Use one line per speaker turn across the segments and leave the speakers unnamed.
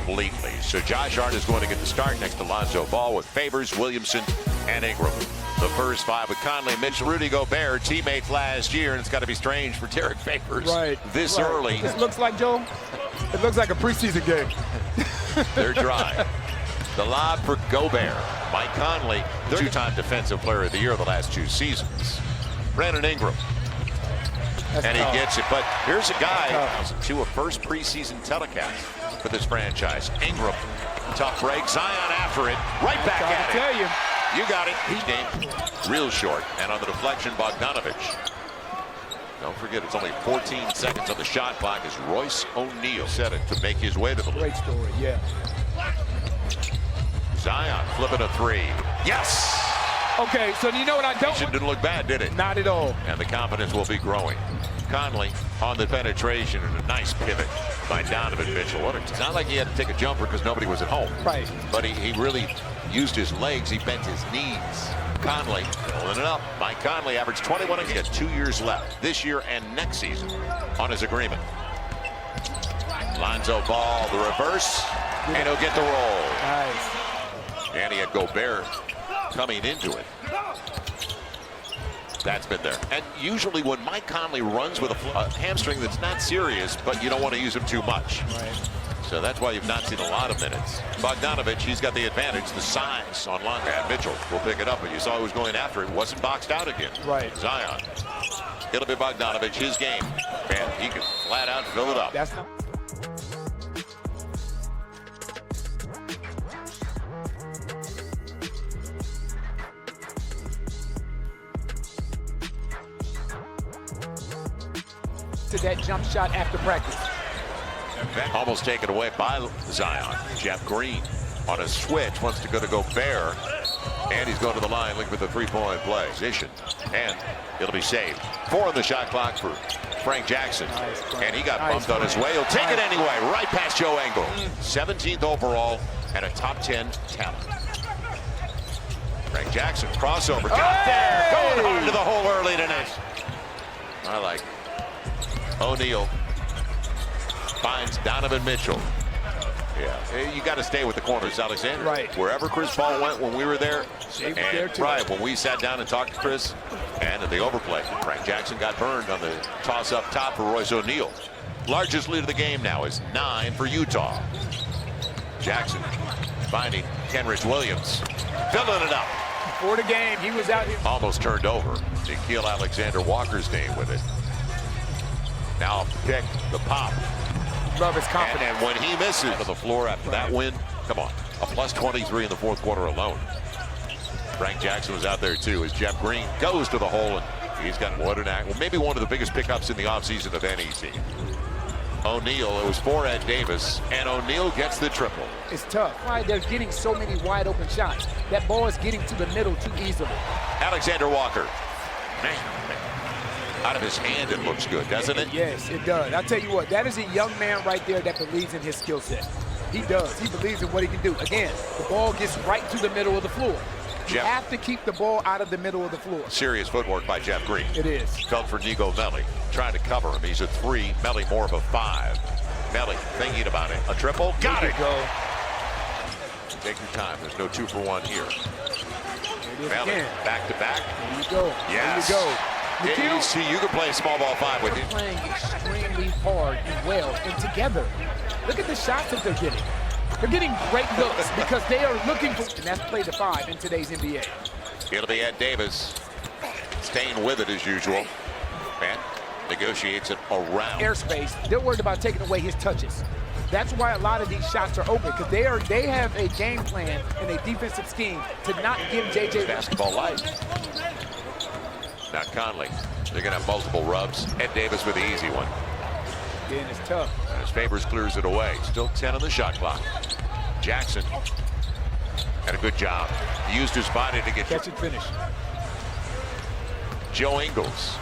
completely. So Josh Hart is going to get the start next to Lonzo Ball with Favors, Williamson, and Ingram. The first five with Conley, Mitchell, Rudy Gobert, teammates last year, and it's got to be strange for Derek Favors this early.
It looks like, Joe, it looks like a preseason game.
They're dry. The lob for Gobert. Mike Conley, the two-time Defensive Player of the Year the last 2 seasons. Brandon Ingram. And he gets it. But here's a guy to a first preseason telecast for this franchise. Ingram, tough break. Zion after it. Right back at it.
Tell you.
You got it. Each game real short. And on the deflection, Bogdanovich. Don't forget, it's only 14 seconds on the shot clock as Royce O'Neal set it to make his way to the lead.
Great story, yeah.
Zion flipping a 3. Yes!
Okay, so you know what I don't...
Didn't look bad, did it?
Not at all.
And the confidence will be growing. Conley on the penetration and a nice pivot by Donovan Mitchell. It's not like he had to take a jumper because nobody was at home.
Right.
But he really used his legs. He bent his knees. Conley pulling it up. Mike Conley averaged 21. He has 2 years left this year and next season on his agreement. Lonzo Ball, the reverse, and he'll get the roll.
Nice.
And he had Gobert coming into it. That's been there. And usually when Mike Conley runs with a hamstring that's not serious, but you don't want to use him too much.
Right.
So that's why you've not seen a lot of minutes. Bogdanovich, he's got the advantage, the size on Lonzo. And Mitchell will pick it up, but you saw he was going after it. Wasn't boxed out again.
Right.
Zion. It'll be Bogdanovich, his game. And he can flat out fill it up.
That's not... to that jump shot after practice.
Almost taken away by Zion. Jeff Green on a switch wants to go to Gobert, and he's going to the line looking for the three-point play position, and it'll be saved. 4 on the shot clock for Frank Jackson, and he got bumped on his way. He'll take it anyway, right past Joe Engel. 17th overall and a top 10 talent. Frank Jackson crossover, got there, going hard to the hole early tonight. I like it. O'Neal finds Donovan Mitchell. Yeah, you got to stay with the corners, Alexander.
Right.
Wherever Chris Paul went when we were there, and right when we sat down and talked to Chris, and the overplay, Frank Jackson got burned on the toss up top for Royce O'Neal. Largest lead of the game now is 9 for Utah. Jackson finding Kenrich Williams, filling it up.
For the game, he was out here.
Almost turned over. Nikhil Alexander Walker's name with it. Now off the pick, the pop.
Love his confidence.
And when he misses on the floor after that win, come on, a plus 23 in the 4th quarter alone. Frank Jackson was out there too as Jeff Green goes to the hole, and he's got what an act. Well, maybe one of the biggest pickups in the offseason of any team. O'Neal, it was for Ed Davis, and O'Neal gets the triple.
It's tough. Why they're getting so many wide open shots. That ball is getting to the middle too easily.
Alexander Walker. Man. Out of his hand, it looks good, doesn't it?
Yes, it does. I'll tell you what, that is a young man right there that believes in his skill set. He does. He believes in what he can do. Again, the ball gets right to the middle of the floor. You have to keep the ball out of the middle of the floor.
Serious footwork by Jeff Green.
It is.
Felt for Nico Melli, trying to cover him. He's a 3, Melli more of a 5. Melli thinking about it. A triple, got it.
Go.
Take your time. There's no 2 for 1 here. Melli, back to back.
There you go.
Yes.
There you go.
Yeah, you can play small ball 5 with him.
Playing extremely hard and well and together. Look at the shots that they're getting. They're getting great looks because they are looking for, and that's play to 5 in today's NBA.
It'll be Ed Davis staying with it as usual. Man negotiates it around.
Airspace. They're worried about taking away his touches. That's why a lot of these shots are open because they have a game plan and a defensive scheme to not give JJ
basketball life. Now Conley, they're going to have multiple rubs. Ed Davis with the easy one.
Again, it's tough.
And his Favors clears it away. Still 10 on the shot clock. Jackson had a good job. He used his body to get
catch and finish.
Joe Ingles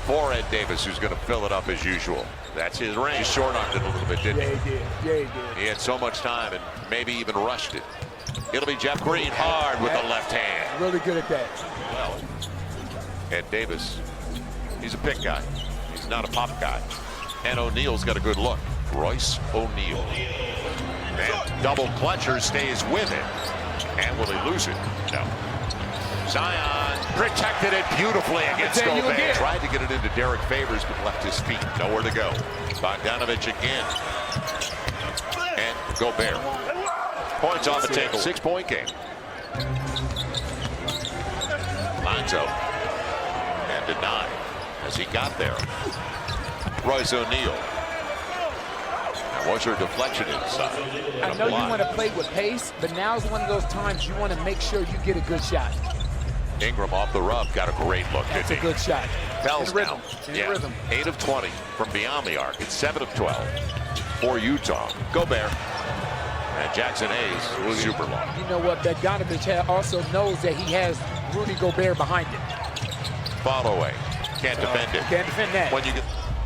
for Ed Davis, who's going to fill it up as usual. That's his range. He short-armed it a little bit, didn't he?
Yeah, he did. Yeah, he did.
He had so much time and maybe even rushed it. It'll be Jeff Green hard with the left hand.
Really good at that.
Well, Ed Davis, he's a pick guy. He's not a pop guy. And O'Neal's got a good look. Royce O'Neal. double clutcher, stays with it. And will he lose it? No. Zion protected it beautifly against Gobert. Tried to get it into Derek Favors, but left his feet. Nowhere to go. Bogdanovich again. And Gobert. Points off the table. 6-point game. Lonzo. And denied as he got there. Royce O'Neal. Now was there a deflection inside?
I know you want to play with pace, but now's one of those times you want to make sure you get a good shot.
Ingram off the rub, got a great look.
That's a good shot.
Pels now.
Rhythm.
8 of 20 from beyond the arc. It's 7 of 12 for Utah. Gobert. And Jackson Hayes was super long.
You know what? Bogdanovich also knows that he has Rudy Gobert behind him.
Follow away. Can't defend it.
Can't defend that.
When you get,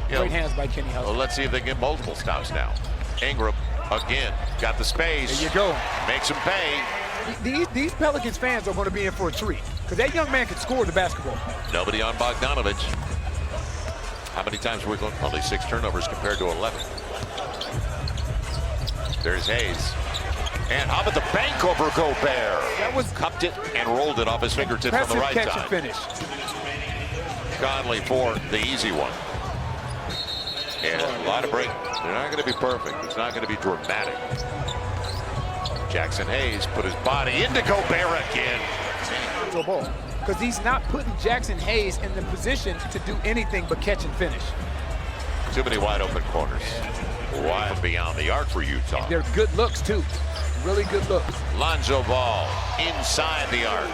great hands by Kenny Hustle.
Well, let's see if they get multiple stops now. Ingram again. Got the space.
There you go.
Makes him pay.
These Pelicans fans are going to be in for a treat because that young man can score the basketball.
Nobody on Bogdanovich. How many times were we going? Only 6 turnovers compared to 11. There's Hayes. And how about the bank over Gobert?
That was
cupped it and rolled it off his fingertips on the right
catch
side.
And finish.
Conley for the easy one. And a lot of break. They're not going to be perfect. It's not going to be dramatic. Jackson Hayes put his body into Gobert again.
Because he's not putting Jackson Hayes in the position to do anything but catch and finish.
Too many wide open corners. Wide beyond the arc for Utah.
And they're good looks too. Really good looks.
Lonzo Ball inside the arc.